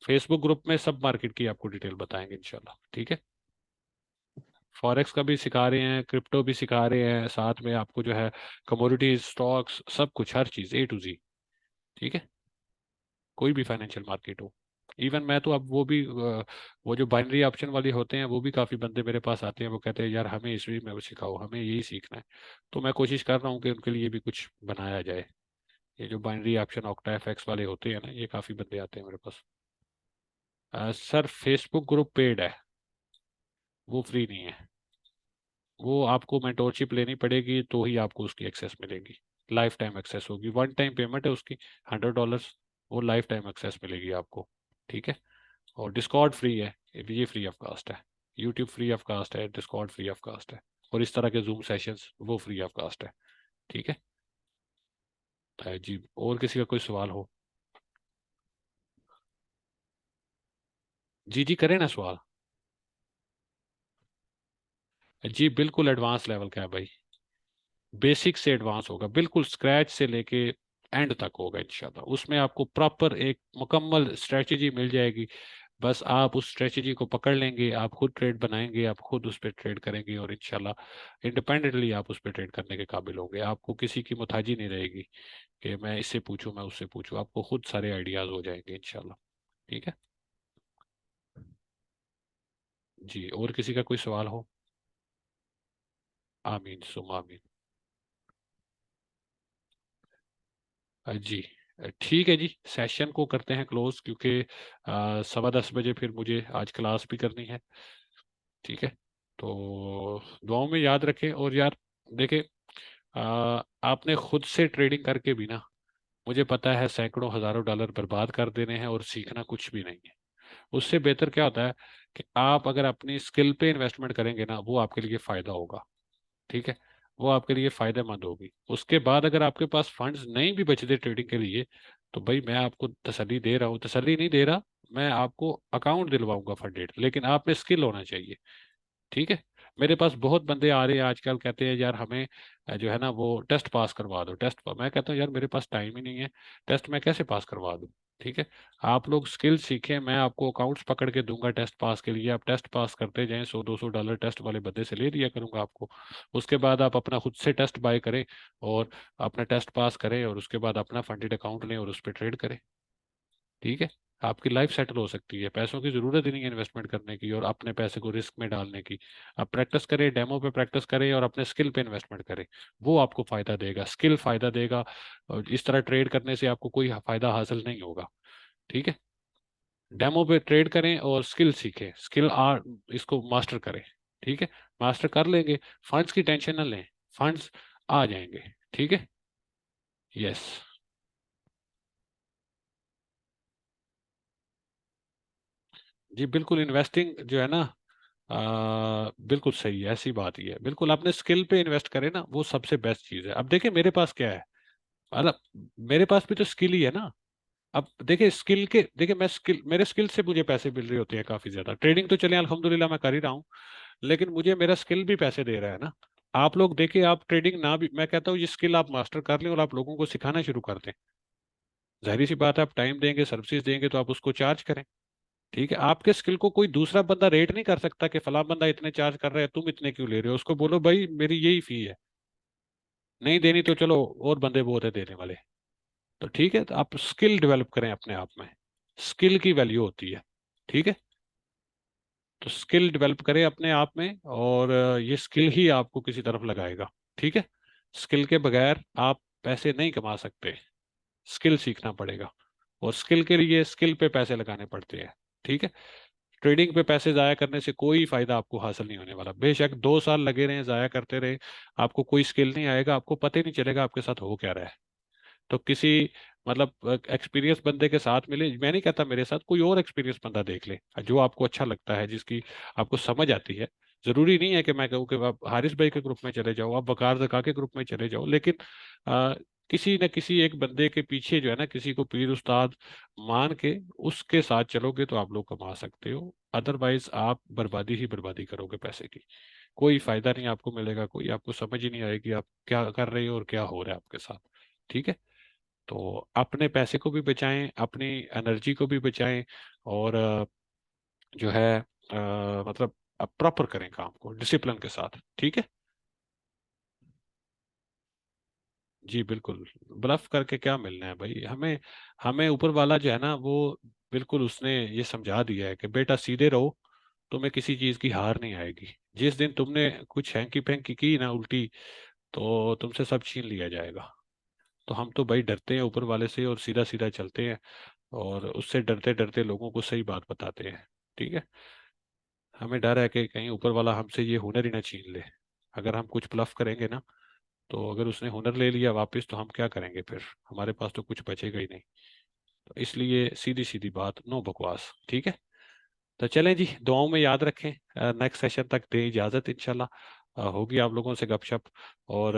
फेसबुक ग्रुप में सब मार्केट की आपको डिटेल बताएंगे इंशाल्लाह, ठीक है। फॉरेक्स का भी सिखा रहे हैं, क्रिप्टो भी सिखा रहे हैं, साथ में आपको जो है कमोडिटीज, स्टॉक्स, सब कुछ, हर चीज A to Z, ठीक है, कोई भी फाइनेंशियल मार्केट हो, इवन मैं तो अब वो भी वो जो बाइनरी ऑप्शन वाली होते हैं वो भी काफ़ी बंदे मेरे पास आते हैं, वो कहते हैं यार हमें इसी में वो सिखाओ, हमें यही सीखना है। तो मैं कोशिश कर रहा हूँ कि उनके लिए भी कुछ बनाया जाए। ये जो बाइनरी ऑप्शन ऑक्टा एफएक्स वाले होते हैं ना, ये काफ़ी बंदे आते हैं मेरे पास। सर फेसबुक ग्रुप पेड है, वो फ्री नहीं है। वो आपको मेंटोरशिप लेनी पड़ेगी तो ही आपको उसकी एक्सेस मिलेगी। लाइफ टाइम एक्सेस होगी, वन टाइम पेमेंट है उसकी $100, वो लाइफ टाइम एक्सेस मिलेगी आपको। ठीक है। और डिस्कॉर्ड फ्री है, ये फ्री ऑफ कास्ट है। यूट्यूब फ्री ऑफ कास्ट है, डिस्कॉर्ड फ्री ऑफ कास्ट है। और इस तरह के जूम सेशंस वो फ्री ऑफ कास्ट है। ठीक है। जी, और किसी का कोई सवाल हो? जी जी, करें ना सवाल। जी बिल्कुल एडवांस लेवल का है भाई, बेसिक से एडवांस होगा, बिल्कुल स्क्रैच से लेके एंड तक होगा इंशाल्लाह। उसमें आपको प्रॉपर एक मुकम्मल स्ट्रेटजी मिल जाएगी। बस आप उस स्ट्रेटजी को पकड़ लेंगे, आप खुद ट्रेड बनाएंगे, आप खुद उस पर ट्रेड करेंगे, और इंशाल्लाह इंडिपेंडेंटली आप उस पर ट्रेड करने के काबिल होंगे। आपको किसी की मुताजी नहीं रहेगी कि मैं इससे पूछूं, मैं उससे पूछूं, आपको खुद सारे आइडियाज हो जाएंगे इंशाल्लाह। ठीक है। जी, और किसी का कोई सवाल हो? आमीन सुम आमीन। जी ठीक है जी, सेशन को करते हैं क्लोज, क्योंकि 10:15 बजे फिर मुझे आज क्लास भी करनी है। ठीक है। तो दुआओं में याद रखें। और यार देखें, आपने खुद से ट्रेडिंग करके भी ना, मुझे पता है सैकड़ों हजारों डॉलर बर्बाद कर देने हैं और सीखना कुछ भी नहीं है। उससे बेहतर क्या होता है कि आप अगर अपनी स्किल पे इन्वेस्टमेंट करेंगे ना, वो आपके लिए फायदा होगा। ठीक है। वो आपके लिए फायदेमंद होगी। उसके बाद अगर आपके पास फंड्स नहीं भी बचते ट्रेडिंग के लिए, तो भाई मैं आपको तसल्ली दे रहा हूँ, तसल्ली नहीं दे रहा, मैं आपको अकाउंट दिलवाऊंगा फंडेड, लेकिन आप में स्किल होना चाहिए। ठीक है। मेरे पास बहुत बंदे आ रहे हैं आजकल, कहते हैं यार हमें जो है ना वो टेस्ट पास करवा दो, मैं कहता हूँ यार मेरे पास टाइम ही नहीं है, टेस्ट मैं कैसे पास करवा दूँ। ठीक है। आप लोग स्किल सीखें, मैं आपको अकाउंट्स पकड़ के दूंगा टेस्ट पास के लिए, आप टेस्ट पास करते जाएं, $100-200 टेस्ट वाले बंदे से ले दिया करूंगा आपको। उसके बाद आप अपना खुद से टेस्ट बाय करें और अपना टेस्ट पास करें, और उसके बाद अपना फंडेड अकाउंट लें और उस पर ट्रेड करें। ठीक है। आपकी लाइफ सेटल हो सकती है, पैसों की जरूरत ही नहीं है इन्वेस्टमेंट करने की और अपने पैसे को रिस्क में डालने की। आप प्रैक्टिस करें, डेमो पे प्रैक्टिस करें और अपने स्किल पे इन्वेस्टमेंट करें। वो आपको फायदा देगा, स्किल फायदा देगा। और इस तरह ट्रेड करने से आपको कोई फायदा हासिल नहीं होगा। ठीक है। डेमो पे ट्रेड करें और स्किल सीखें, स्किल आर इसको मास्टर करें। ठीक है। मास्टर कर लेंगे, फंड्स की टेंशन न लें, फंड्स आ जाएंगे। ठीक है। यस। जी बिल्कुल, इन्वेस्टिंग जो है ना, बिल्कुल सही है, ऐसी बात ही है। बिल्कुल अपने स्किल पे इन्वेस्ट करें ना, वो सबसे बेस्ट चीज़ है। अब देखिए मेरे पास क्या है, मतलब मेरे पास भी तो स्किल ही है ना। अब देखिए स्किल के, देखिए मैं स्किल, मेरे स्किल से मुझे पैसे मिल रहे होते हैं काफी ज्यादा। ट्रेडिंग तो चले अल्हम्दुलिल्लाह मैं कर ही रहा हूँ, लेकिन मुझे मेरा स्किल भी पैसे दे रहा है ना। आप लोग देखिए, आप ट्रेडिंग ना भी, मैं कहता हूँ ये स्किल आप मास्टर कर लें और आप लोगों को सिखाना शुरू कर दें। जाहिर सी बात है, आप टाइम देंगे, सर्विसेज देंगे, तो आप उसको चार्ज करें। ठीक है। आपके स्किल को कोई दूसरा बंदा रेट नहीं कर सकता कि फला बंदा इतने चार्ज कर रहा है, तुम इतने क्यों ले रहे हो। उसको बोलो भाई मेरी यही फी है, नहीं देनी तो चलो और बंदे बहुत है देने वाले। तो ठीक है, तो आप स्किल डेवलप करें अपने आप में, स्किल की वैल्यू होती है। ठीक है। तो स्किल डेवलप करें अपने आप में, और ये स्किल ही आपको किसी तरफ लगाएगा। ठीक है। स्किल के बगैर आप पैसे नहीं कमा सकते, स्किल सीखना पड़ेगा, और स्किल के लिए स्किल पे पैसे लगाने पड़ते हैं। ठीक है। ट्रेडिंग पे पैसे जाया करने से कोई फायदा आपको हासिल नहीं होने वाला। बेशक 2 साल लगे रहे, जाया करते रहे, आपको कोई स्किल नहीं आएगा, आपको पता ही नहीं चलेगा आपके साथ हो क्या रहा है। तो किसी मतलब एक्सपीरियंस बंदे के साथ मिले, मैं नहीं कहता मेरे साथ, कोई और एक्सपीरियंस बंदा देख ले जो आपको अच्छा लगता है, जिसकी आपको समझ आती है। जरूरी नहीं है कि मैं कहूँ कि आप हारिस भाई के ग्रुप में चले जाओ, आप वकार जका के ग्रुप में चले जाओ, लेकिन आ, किसी न किसी एक बंदे के पीछे जो है ना, किसी को पीर उस्ताद मान के उसके साथ चलोगे तो आप लोग कमा सकते हो। अदरवाइज आप बर्बादी ही बर्बादी करोगे पैसे की, कोई फायदा नहीं आपको मिलेगा, कोई आपको समझ ही नहीं आएगी आप क्या कर रहे हो और क्या हो रहा है आपके साथ। ठीक है। तो अपने पैसे को भी बचाएं, अपनी एनर्जी को भी बचाएं, और जो है मतलब प्रॉपर करें काम को डिसिप्लिन के साथ। ठीक है। जी बिल्कुल, ब्लफ करके क्या मिलना है भाई हमें। हमें ऊपर वाला जो है ना वो बिल्कुल उसने ये समझा दिया है कि बेटा सीधे रहो, तुम्हें किसी चीज की हार नहीं आएगी। जिस दिन तुमने कुछ हैंकी पैंकी की ना उल्टी, तो तुमसे सब छीन लिया जाएगा। तो हम तो भाई डरते हैं ऊपर वाले से और सीधा सीधा चलते हैं, और उससे डरते डरते लोगों को सही बात बताते हैं। ठीक है, हमें डर है कि कहीं ऊपर वाला हमसे ये हुनर ही ना छीन ले। अगर हम कुछ ब्लफ करेंगे ना, तो अगर उसने हुनर ले लिया वापस, तो हम क्या करेंगे फिर? हमारे पास तो कुछ बचेगा ही नहीं। तो इसलिए सीधी सीधी बात, नो बकवास। ठीक है, तो चलें जी, दुआओं में याद रखें। नेक्स्ट सेशन तक दें इजाज़त, इंशाल्लाह होगी आप लोगों से गपशप। और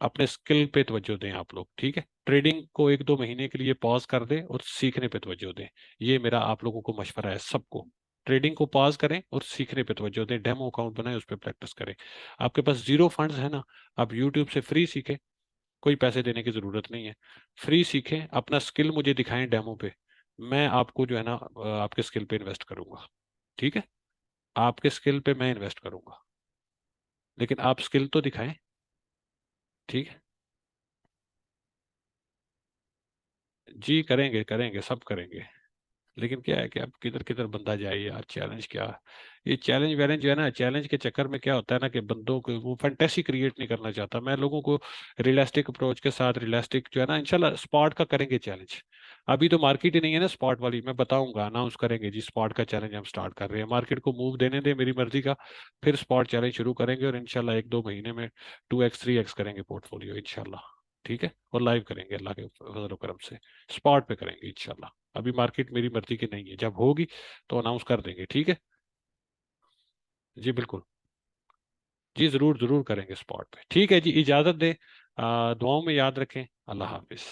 अपने स्किल पे तवज्जो दें आप लोग। ठीक है, ट्रेडिंग को 1-2 महीने के लिए पॉज कर दें और सीखने पे तवज्जो दें। ये मेरा आप लोगों को मशवरा है सबको। ट्रेडिंग को पॉज करें और सीखने पे तवज्जो दें, डेमो अकाउंट बनाएं, उस पर प्रैक्टिस करें। आपके पास जीरो फंड्स है ना, आप यूट्यूब से फ्री सीखें, कोई पैसे देने की ज़रूरत नहीं है। फ्री सीखें, अपना स्किल मुझे दिखाएं डेमो पे, मैं आपको जो है ना आपके स्किल पे इन्वेस्ट करूंगा। ठीक है, आपके स्किल पे मैं इन्वेस्ट करूंगा, लेकिन आप स्किल तो दिखाएं। ठीक है जी, करेंगे करेंगे सब करेंगे। लेकिन क्या है कि अब किधर किधर बंदा जाए यार, चैलेंज क्या। ये चैलेंज वैलेंज जो है ना, चैलेंज के चक्कर में क्या होता है ना कि बंदों को वो फैंटेसी क्रिएट नहीं करना चाहता। मैं लोगों को रियलिस्टिक अप्रोच के साथ, रियलिस्टिक जो है ना, इंशाल्लाह स्पॉट का करेंगे चैलेंज। अभी तो मार्केट ही नहीं है ना स्पॉट वाली, मैं बताऊंगा, अनाउंस करेंगे जी, स्पॉट का चैलेंज हम स्टार्ट कर रहे हैं। मार्केट को मूव देने दें मेरी मर्जी का, फिर स्पॉट चैलेंज शुरू करेंगे, और इंशाल्लाह 1-2 महीने में 2x 3x करेंगे पोर्टफोलियो इंशाल्लाह। ठीक है, और लाइव करेंगे अल्लाह के फजल करम से, स्पॉट पे करेंगे इंशाल्लाह। अभी मार्केट मेरी मर्जी की नहीं है, जब होगी तो अनाउंस कर देंगे। ठीक है जी, बिल्कुल जी, जरूर जरूर करेंगे स्पॉट पे। ठीक है जी, इजाजत दें, दुआओं में याद रखें। अल्लाह हाफिज।